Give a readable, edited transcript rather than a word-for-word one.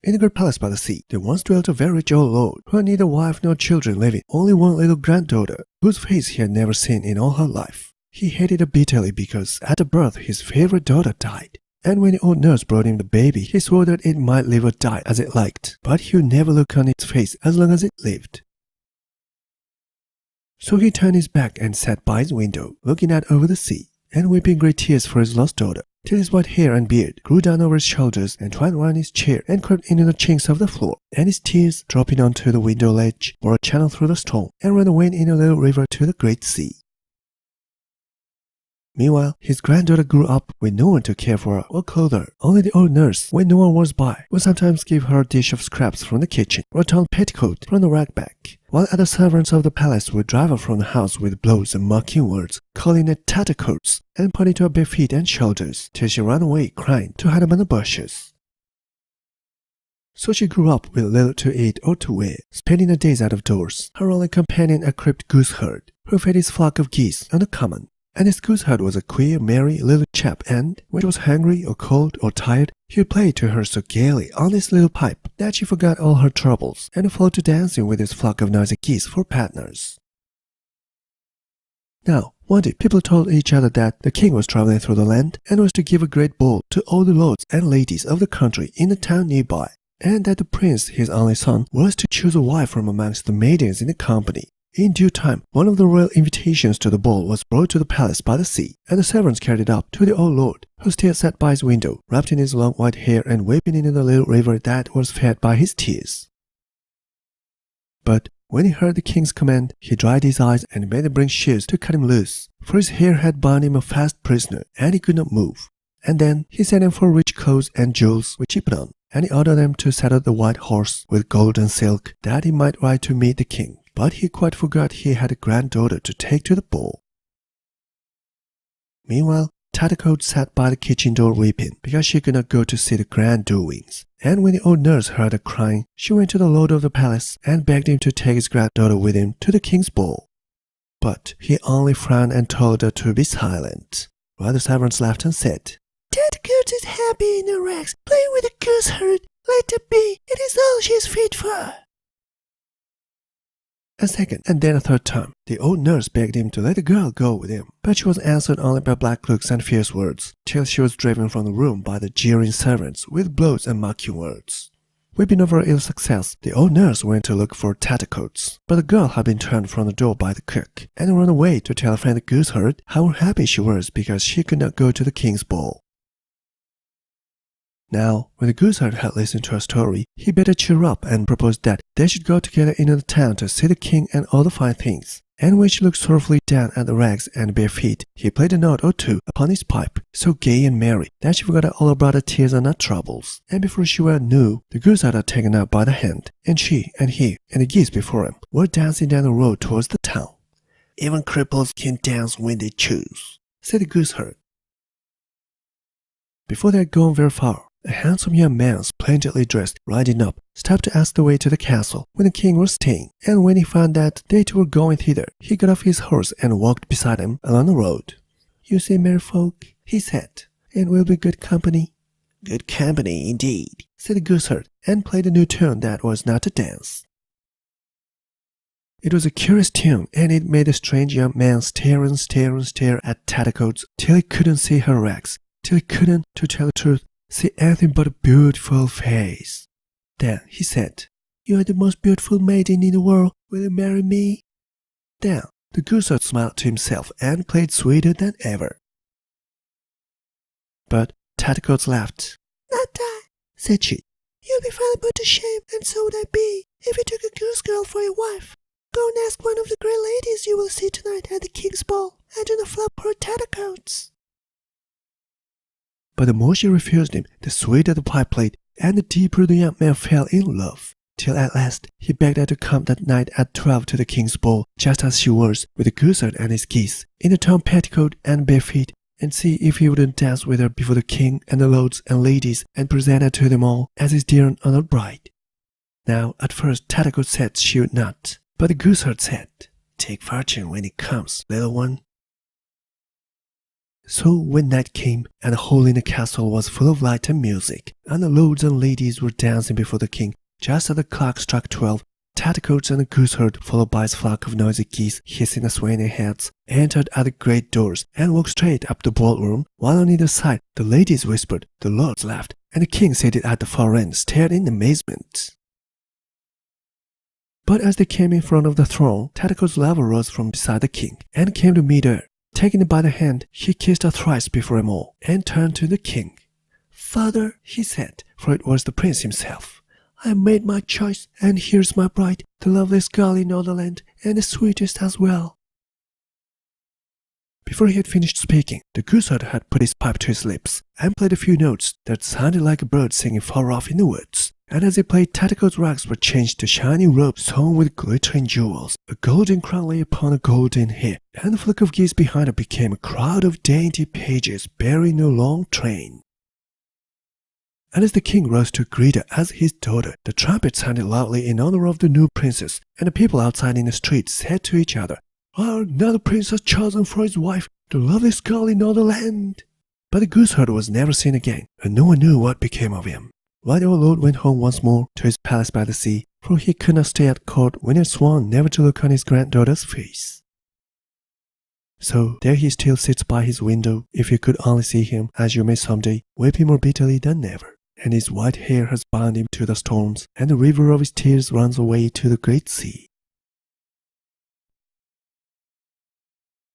In a great palace by the sea, there once dwelt a very rich old lord who had neither wife nor children living, only one little granddaughter, whose face he had never seen in all her life. He hated her bitterly because at the birth his favorite daughter died, and when the old nurse brought him the baby, he swore that it might live or die as it liked, but he would never look on its face as long as it lived. So he turned his back and sat by his window, looking out over the sea, and weeping great tears for his lost daughter, till his white hair and beard grew down over his shoulders and twined round his chair and crept into the chinks of the floor, and his tears, dropping onto the window ledge, bore a channel through the storm, and ran away in a little river to the great sea. Meanwhile, his granddaughter grew up with no one to care for her or clothe her. Only the old nurse, when no one was by, would sometimes give her a dish of scraps from the kitchen or a torn petticoat from the rag bag, while other servants of the palace would drive her from the house with blows and mocking words, calling it Tattercoats, and pointing to her bare feet and shoulders, till she ran away crying to hide among the bushes. So she grew up with little to eat or to wear, spending the days out of doors, her only companion a cribbed gooseherd, who fed his flock of geese on the common. And this gooseherd was a queer, merry little chap, and when she was hungry or cold or tired, he would play to her so gaily on his little pipe that she forgot all her troubles and fell to dancing with his flock of noisy geese for partners. Now, one day people told each other that the king was traveling through the land and was to give a great ball to all the lords and ladies of the country in the town nearby, and that the prince, his only son, was to choose a wife from amongst the maidens in the company. In due time, one of the royal invitations to the ball was brought to the palace by the sea, and the servants carried it up to the old lord, who still sat by his window, wrapped in his long white hair and weeping in the little river that was fed by his tears. But when he heard the king's command, he dried his eyes and made them bring shears to cut him loose, for his hair had bound him a fast prisoner, and he could not move. And then he sent him for rich clothes and jewels which he put on, and he ordered them to saddle the white horse with gold and silk, that he might ride to meet the king. But he quite forgot he had a granddaughter to take to the ball. Meanwhile, Tattercoats sat by the kitchen door weeping because she could not go to see the grand doings. And when the old nurse heard her crying, she went to the lord of the palace and begged him to take his granddaughter with him to the king's ball. But he only frowned and told her to be silent, while the servants laughed and said, "Tattercoats is happy in her rags, playing with the gooseherd. Let her be, it is all she is fit for." A second and then a third time, the old nurse begged him to let the girl go with him, but she was answered only by black looks and fierce words, till she was driven from the room by the jeering servants with blows and mocking words. Weeping over her ill success, the old nurse went to look for Tattercoats, but the girl had been turned from the door by the cook, and ran away to tell her friend the gooseherd how happy she was because she could not go to the king's ball. Now, when the gooseherd had listened to her story, he bade her cheer up and proposed that they should go together into the town to see the king and all the fine things. And when she looked sorrowfully down at the rags and bare feet, he played a note or two upon his pipe, so gay and merry that she forgot all about her tears and her troubles. And before she well knew, the gooseherd had taken her by the hand, and she and he and the geese before him were dancing down the road towards the town. "Even cripples can dance when they choose," said the gooseherd. Before they had gone very far, a handsome young man, splendidly dressed, riding up, stopped to ask the way to the castle where the king was staying, and when he found that they too were going thither, he got off his horse and walked beside him along the road. "You see merry folk," he said, "and we'll be good company." "Good company, indeed," said the gooseherd, and played a new tune that was not a dance. It was a curious tune, and it made the strange young man stare and stare and stare at Tattercoats till he couldn't see her rags, till he couldn't, to tell the truth, see anything but a beautiful face. Then he said, "You are the most beautiful maiden in the world. Will you marry me?" Then the gooseherd smiled to himself and played sweeter than ever. But Tattercoats laughed. "Not I," said she. "You'll be finally put to shame, and so would I be, if you took a goose girl for your wife. Go and ask one of the great ladies you will see tonight at the king's ball, and do not flop poor Tattercoats." But the more she refused him, the sweeter the pipe played, and the deeper the young man fell in love, till at last he begged her to come that night at 12 to the king's ball, just as she was, with the gooseherd and his geese, in a torn petticoat and bare feet, and see if he wouldn't dance with her before the king and the lords and ladies, and present her to them all as his dear and honored bride. Now, at first Tattercoats said she would not, but the gooseherd said, "Take fortune when it comes, little one." So when night came, and the hall in the castle was full of light and music, and the lords and ladies were dancing before the king, just as the clock struck 12, Tattercoats and the gooseherd, followed by his flock of noisy geese hissing and swaying their heads, entered at the great doors and walked straight up the ballroom, while on either side the ladies whispered, the lords laughed, and the king seated at the far end stared in amazement. But as they came in front of the throne, Tattercoats' lover rose from beside the king and came to meet her. Taking her by the hand, he kissed her thrice before them all, and turned to the king. "Father," he said, for it was the prince himself, "I have made my choice, and here's my bride, the loveliest girl in all the land, and the sweetest as well." Before he had finished speaking, the gooseherd had put his pipe to his lips and played a few notes that sounded like a bird singing far off in the woods. And as he played, Tattercoats' rags were changed to shining robes sewn with glittering jewels. A golden crown lay upon a golden hair, and the flock of geese behind her became a crowd of dainty pages bearing a long train. And as the king rose to greet her as his daughter, the trumpet sounded loudly in honor of the new princess, and the people outside in the street said to each other, "Another prince has chosen for his wife the loveliest girl in all the land." But the gooseherd was never seen again, and no one knew what became of him. While the old lord went home once more to his palace by the sea, for he could not stay at court when he had sworn never to look on his granddaughter's face. So there he still sits by his window, if you could only see him, as you may someday, weeping more bitterly than ever. And his white hair has bound him to the storms, and the river of his tears runs away to the great sea.